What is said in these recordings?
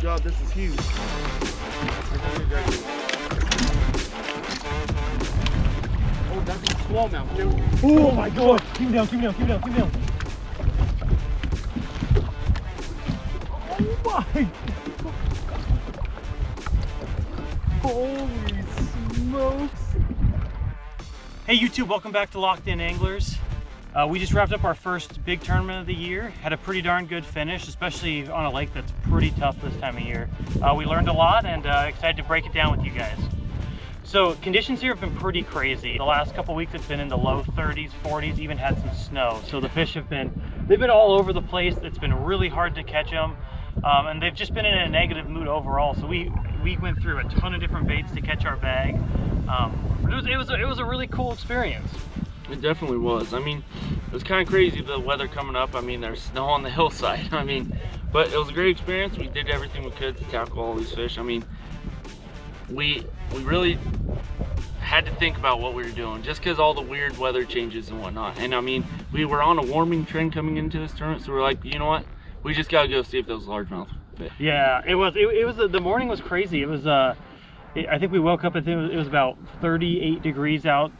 god, this is huge. Oh, that's a smallmouth, dude. Oh my god! Keep him down, keep him down, keep him down, keep him down. Oh my! Holy smokes! Hey YouTube, welcome back to Locked In Anglers. We just wrapped up our first big tournament of the year. Had a pretty darn good finish, especially on a lake that's pretty tough this time of year. We learned a lot and excited to break it down with you guys. So conditions here have been pretty crazy. The last couple weeks it's been in the low 30s, 40s, even had some snow. So the fish they've been all over the place. It's been really hard to catch them. And they've just been in a negative mood overall. So we went through a ton of different baits to catch our bag. It was a really cool experience. It definitely was. I mean, it was kind of crazy, the weather coming up. I mean, there's snow on the hillside. I mean, but it was a great experience. We did everything we could to tackle all these fish. I mean, we really had to think about what we were doing, just because all the weird weather changes and whatnot. And I mean, we were on a warming trend coming into this tournament, so we're like, you know what? We just gotta go see if those largemouth fit. Yeah, it was the morning was crazy. It was I think we woke up, I think it was about 38 degrees out.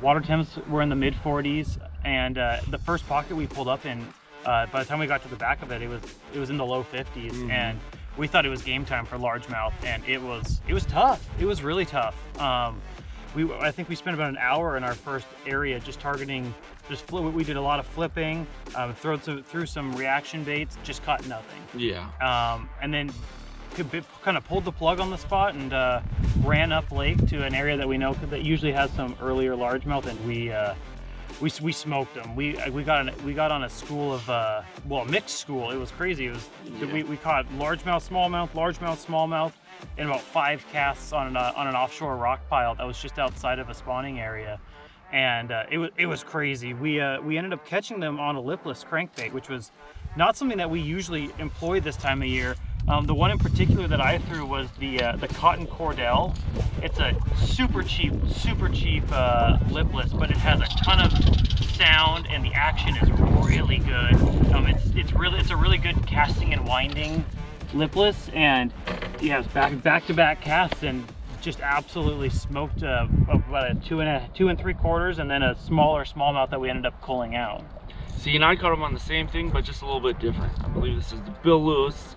Water temps were in the mid 40s, and the first pocket we pulled up in, by the time we got to the back of it, it was in the low 50s, and we thought it was game time for largemouth, and it was tough. It was really tough. I think we spent about an hour in our first area just targeting, we did a lot of flipping, threw some reaction baits, just caught nothing. Yeah. And then kind of pulled the plug on the spot and ran up lake to an area that we know that usually has some earlier largemouth, and we smoked them. We got on a school of a mixed school. It was crazy. It was we caught largemouth, smallmouth in about 5 casts on an offshore rock pile that was just outside of a spawning area, and it was crazy. We ended up catching them on a lipless crankbait, which was not something that we usually employ this time of year. The one in particular that I threw was the Cotton Cordell. It's a super cheap lipless, but it has a ton of sound and the action is really good. It's a really good casting and winding lipless, and he has back-to-back casts and just absolutely smoked about a 2 3/4, and then a smaller smallmouth that we ended up culling out. See, and I caught them on the same thing, but just a little bit different. I believe this is the Bill Lewis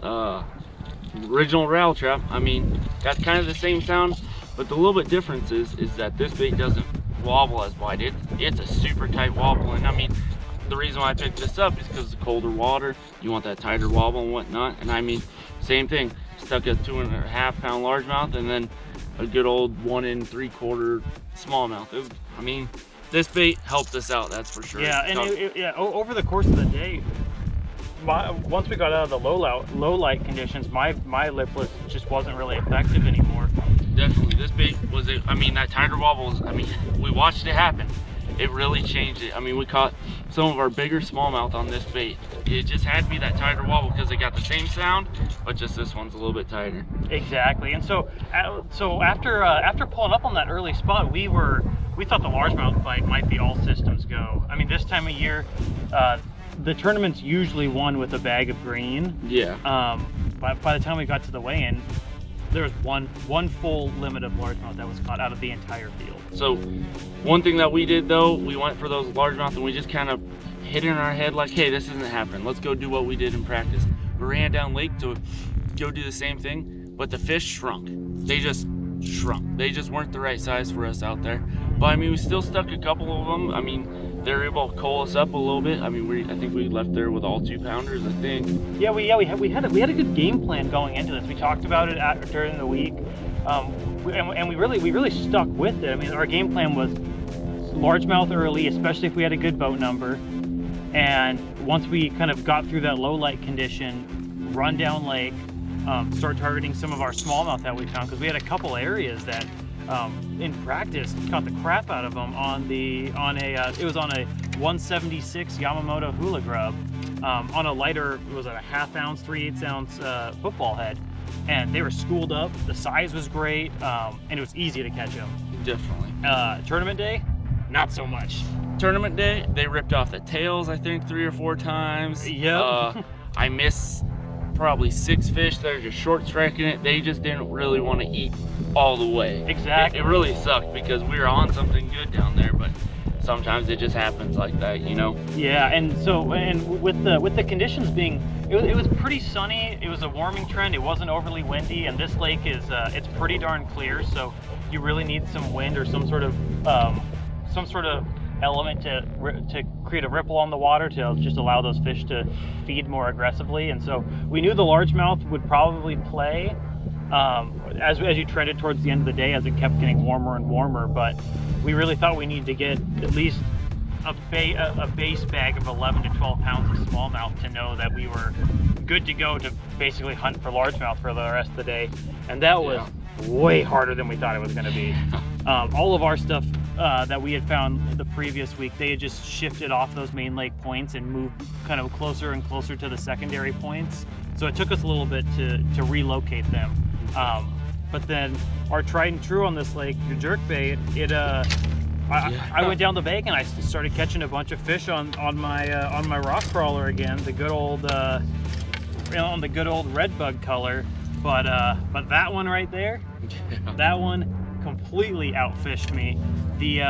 original rattle trap. I mean, got kind of the same sound, but the little bit difference is that this bait doesn't wobble as wide. It's a super tight wobble, and I mean, the reason why I picked this up is because the colder water, you want that tighter wobble and whatnot. And I mean, same thing. Stuck a 2.5 pound largemouth, and then a good old 1 3/4 smallmouth. I mean, this bait helped us out, that's for sure. Yeah, and over the course of the day, once we got out of the low light conditions, my lipless just wasn't really effective anymore. Definitely, this bait was, I mean, that tighter wobble was, I mean, we watched it happen. It really changed it. I mean, we caught some of our bigger smallmouth on this bait. It just had to be that tighter wobble because it got the same sound, but just this one's a little bit tighter. Exactly, and so after pulling up on that early spot, we thought the largemouth bite might be all systems go. I mean, this time of year, the tournament's usually won with a bag of green. Yeah. By the time we got to the weigh-in, there was one full limit of largemouth that was caught out of the entire field. So one thing that we did though, we went for those largemouth and we just kind of hit in our head like, hey, this isn't happening. Let's go do what we did in practice. We ran down lake to go do the same thing, but the fish shrunk. They just shrunk. They just weren't the right size for us out there. But I mean, we still stuck a couple of them. I mean, they were able to cull us up a little bit. I mean, I think we left there with all 2-pounders, I think. Yeah, we had a good game plan going into this. We talked about it during the week, and we really stuck with it. I mean, our game plan was largemouth early, especially if we had a good boat number. And once we kind of got through that low light condition, run down lake, start targeting some of our smallmouth that we found, because we had a couple areas that in practice caught the crap out of them it was on a 176 Yamamoto hula grub, on a lighter, it was a 1/2 ounce, 3/8 ounce football head, and they were schooled up. The size was great, and it was easy to catch them. Definitely. Tournament day, not so much. Tournament day, they ripped off the tails, I think 3 or 4 times. Yep. I missed probably 6 fish that are just short striking it. They just didn't really want to eat all the way. Exactly. It really sucked because we were on something good down there, but sometimes it just happens like that, you know? Yeah, and with the conditions being, it was pretty sunny. It was a warming trend. It wasn't overly windy, and this lake is it's pretty darn clear. So you really need some wind or some sort of element to create a ripple on the water to just allow those fish to feed more aggressively. And so we knew the largemouth would probably play as you trended towards the end of the day, as it kept getting warmer and warmer. But we really thought we needed to get at least a base bag of 11 to 12 pounds of smallmouth to know that we were good to go to basically hunt for largemouth for the rest of the day. And that was way harder than we thought it was going to be. All of our stuff that we had found the previous week, they had just shifted off those main lake points and moved kind of closer and closer to the secondary points. So it took us a little bit to relocate them. But then our tried and true on this lake, the jerkbait, I went down the bank and I started catching a bunch of fish on my rock crawler again, the good old on the good old red bug color. But that one right there, that one completely outfished me. The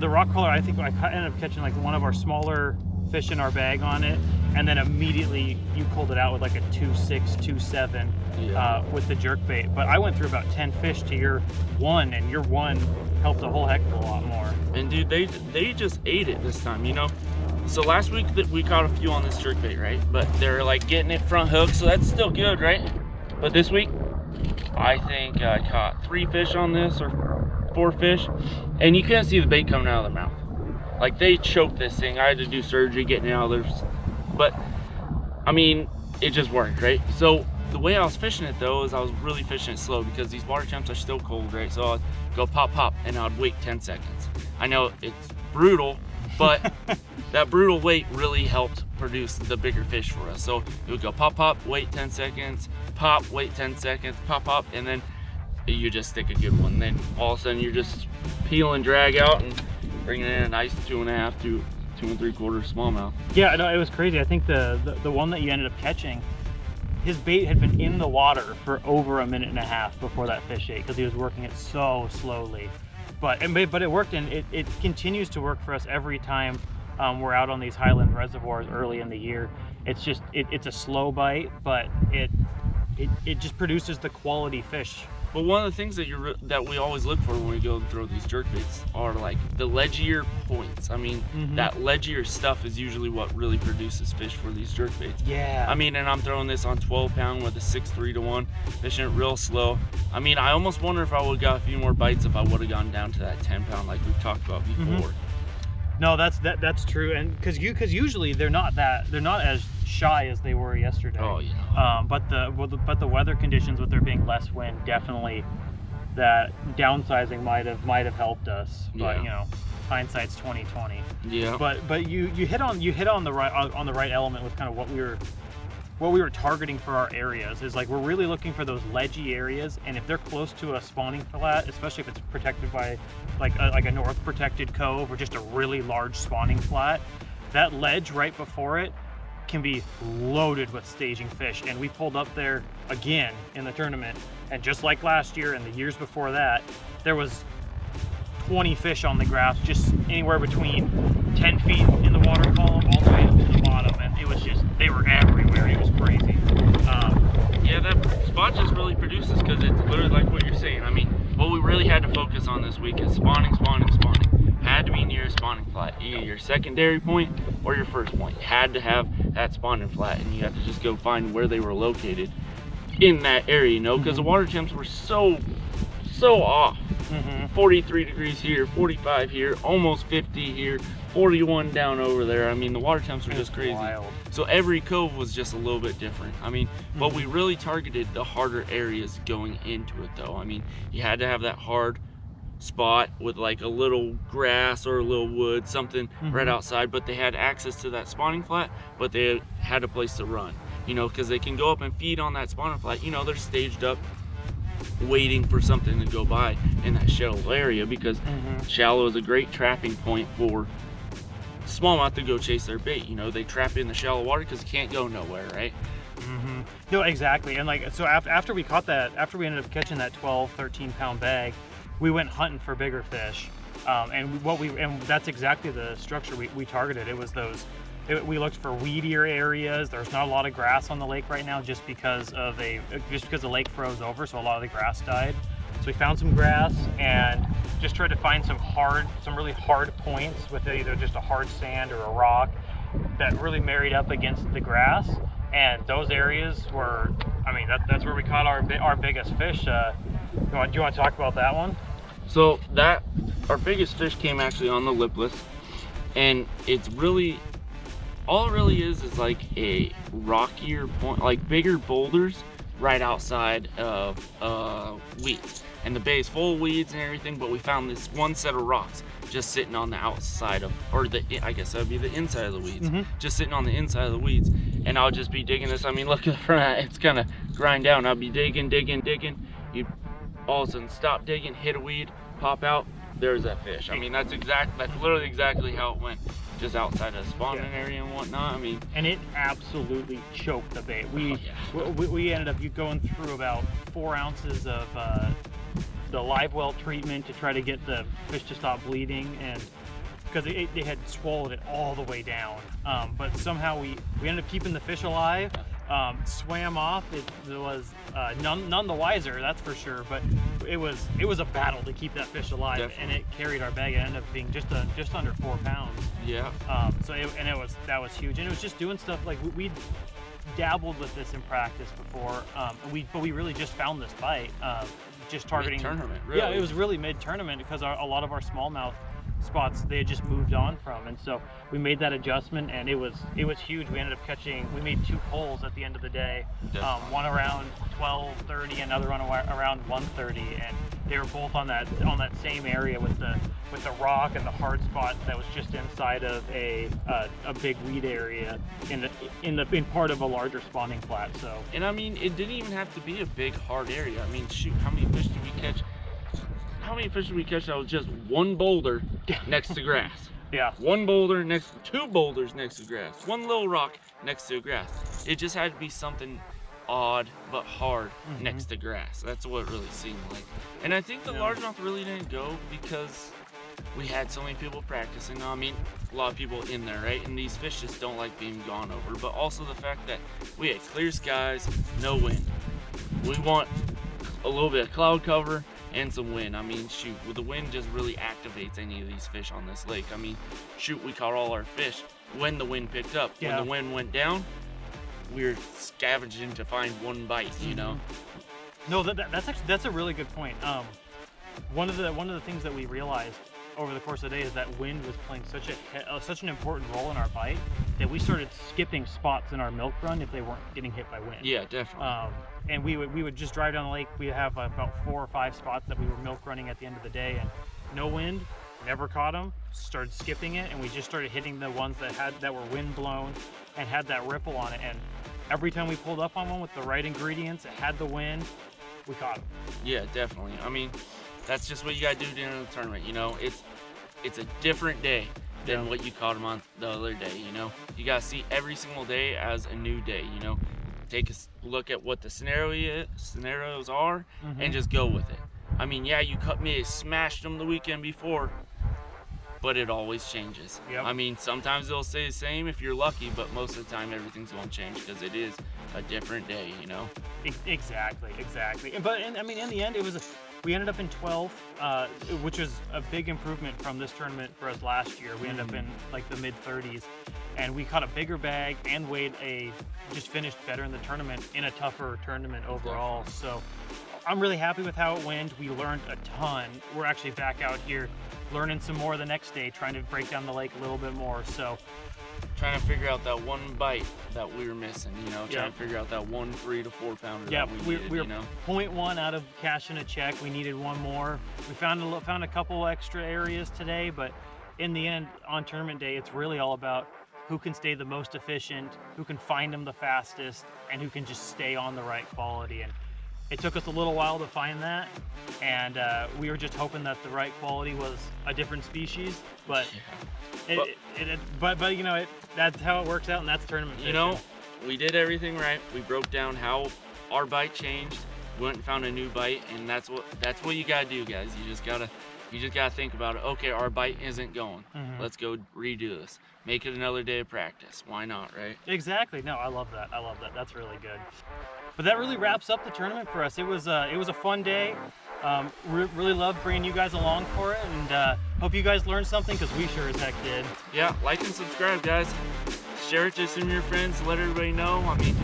rock crawler, I think I ended up catching like one of our smaller fish in our bag on it, and then immediately you pulled it out with like a 2.6, 2.7 with the jerkbait. But I went through about 10 fish to your one, and your one helped a whole heck of a lot more. And dude, they just ate it this time, you know? So last week that we caught a few on this jerkbait, right? But they're like getting it front hook, so that's still good, right? But this week, I think I caught 3 fish on this, or 4 fish, and you couldn't see the bait coming out of their mouth. Like, they choked this thing. I had to do surgery getting it out of there. But, I mean, it just worked, right? So the way I was fishing it, though, is I was really fishing it slow because these water temps are still cold, right? So I'd go pop, pop, and I'd wait 10 seconds. I know it's brutal, but that brutal wait really helped produce the bigger fish for us. So it would go pop, pop, wait 10 seconds, pop, wait 10 seconds, pop, pop, and then you just stick a good one. Then all of a sudden you're just peel and drag out and bringing in a nice 2.5 to 2 3/4 smallmouth. Yeah, no, it was crazy. I think the one that you ended up catching, his bait had been in the water for over 1.5 minutes before that fish ate, because he was working it so slowly. But it worked, and it continues to work for us every time we're out on these highland reservoirs early in the year. It's just it's a slow bite, but it just produces the quality fish. But one of the things that we always look for when we go and throw these jerkbaits are like the ledgier points. I mean, that ledgier stuff is usually what really produces fish for these jerkbaits. Yeah. I mean, and I'm throwing this on 12 pound with a 6.3 to 1, fishing it real slow. I mean, I almost wonder if I would have got a few more bites if I would have gone down to that 10 pound like we've talked about before. No, that's true, and because usually they're not as shy as they were yesterday. Oh yeah. But the weather conditions, with there being less wind, definitely that downsizing might have helped us. But you know, hindsight's 20/20. Yeah. But you hit on the right element with kind of what we were targeting for our areas. Is like, we're really looking for those ledgy areas, and if they're close to a spawning flat, especially if it's protected by like a north protected cove or just a really large spawning flat, that ledge right before it can be loaded with staging fish. And we pulled up there again in the tournament, and just like last year and the years before that, there was 20 fish on the grass, just anywhere between 10 feet in the water column all the way up to the bottom, and it was just, they were everywhere. It was crazy. Yeah, that spot just really produces, because it's literally like what you're saying. I mean, what we really had to focus on this week is spawning. Had to be near a spawning flat, either your secondary point or your first point. You had to have that spawning flat, and you have to just go find where they were located in that area, you know, because the water temps were so off. 43 degrees here, 45 here, almost 50 here, 41 down over there. I mean, the water temps were just crazy. Wild. So every cove was just a little bit different. I mean, but we really targeted the harder areas going into it, though. I mean, you had to have that hard spot with like a little grass or a little wood, something right outside, but they had access to that spawning flat, but they had a place to run, you know, because they can go up and feed on that spawning flat. You know, they're staged up waiting for something to go by in that shallow area, because shallow is a great trapping point for smallmouth to go chase their bait. You know, they trap in the shallow water because they can't go nowhere, right? No, exactly. And like, so after we caught that, after we ended up catching that 12, 13-pound bag, we went hunting for bigger fish. And that's exactly the structure we targeted. It was those, we looked for weedier areas. There's not a lot of grass on the lake right now just because the lake froze over, so a lot of the grass died. So we found some grass and just tried to find some really hard points with either just a hard sand or a rock that really married up against the grass. And those areas were, I mean, that's where we caught our biggest fish. Do you want to talk about that one? So our biggest fish came actually on the lipless, and it's really, all it really is like a rockier point, like bigger boulders right outside of weeds. And the bay is full of weeds and everything, but we found this one set of rocks just sitting on the outside of, or I guess that would be the inside of the weeds, just sitting on the inside of the weeds. And I'll just be digging this. I mean, look at the front, it's kind of grind down. I'll be digging. You all of a sudden stop digging, hit a weed, pop out, there's that fish. I mean, that's literally exactly how it went, just outside of the spawning area and whatnot. I mean, and it absolutely choked the bait. We ended up going through about 4 ounces of the live well treatment to try to get the fish to stop bleeding, and because they had swallowed it all the way down. But somehow we ended up keeping the fish alive. Swam off. It was none the wiser, that's for sure. But it was a battle to keep that fish alive. Definitely. And it carried our bag. It ended up being just under 4 pounds. Yeah. That was huge. And it was just doing stuff like we dabbled with this in practice before. But we really just found this bite. Just targeting mid-tournament, really. Yeah, it was really mid-tournament because a lot of our smallmouth spots they had just moved on from, and so we made that adjustment, and it was huge. We ended up we made 2 pulls at the end of the day, one around 12:30, another one around 1:30, and they were both on that same area with the rock and the hard spot that was just inside of a big weed area in part of a larger spawning flat. So, and I mean, it didn't even have to be a big hard area. I mean, shoot, how many fish did we catch? How many fish did we catch that was just one boulder next to grass? Yeah. 2 boulders next to grass. 1 little rock next to grass. It just had to be something odd but hard next to grass. That's what it really seemed like. And I think the largemouth really didn't go because we had so many people practicing. I mean, a lot of people in there, right? And these fish just don't like being gone over. But also the fact that we had clear skies, no wind. We want a little bit of cloud cover and some wind. I mean, shoot, the wind just really activates any of these fish on this lake. I mean, shoot, we caught all our fish when the wind picked up. Yeah. When the wind went down, we were scavenging to find one bite, you know? No, that's a really good point. One of the things that we realized over the course of the day is that wind was playing such an important role in our bite that we started skipping spots in our milk run if they weren't getting hit by wind. Yeah, definitely. And we would just drive down the lake. We have about 4 or 5 spots that we were milk running at the end of the day, and no wind, never caught them. Started skipping it, and we just started hitting the ones that were wind blown and had that ripple on it. And every time we pulled up on one with the right ingredients, it had the wind, we caught them. Yeah, definitely. I mean, that's just what you gotta do during the tournament. You know, it's a different day than what you caught them on the other day. You know, you gotta see every single day as a new day. You know, take a look at what the scenarios are and just go with it. I mean, yeah, you smashed them the weekend before, but it always changes. Yep. I mean, sometimes it'll stay the same if you're lucky, but most of the time everything's gonna change because it is a different day. You know. Exactly. But I mean, in the end, we ended up in 12th, which was a big improvement from this tournament for us last year. We ended up in like the mid-30s, and we caught a bigger bag and just finished better in the tournament in a tougher tournament overall. So I'm really happy with how it went. We learned a ton. We're actually back out here learning some more the next day, trying to break down the lake a little bit more. So trying to figure out that one bite that we were missing, you know, trying to figure out that 1 3 to 4 pounder that we needed, we were you know. 0.1 out of cashing a check. We needed 1 more. We found a couple extra areas today, but in the end, on tournament day, it's really all about who can stay the most efficient, who can find them the fastest, and who can just stay on the right quality. And it took us a little while to find that, and we were just hoping that the right quality was a different species, but but you know, that's how it works out, and that's tournament fishing. You know, we did everything right. We broke down how our bite changed, went and found a new bite, and that's what you gotta do, guys. You just gotta think about it. Okay, our bite isn't going. Let's go redo this. Make it another day of practice. Why not, right? Exactly. No, I love that. I love that. That's really good. But that really wraps up the tournament for us. It was a fun day. Really loved bringing you guys along for it, and hope you guys learned something, because we sure as heck did. Yeah, like and subscribe, guys. Share it to some of your friends. Let everybody know. I mean,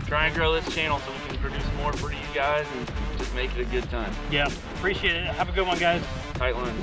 try and grow this channel so we can produce more for you guys and just make it a good time. Yeah, appreciate it. Have a good one, guys. Tight line.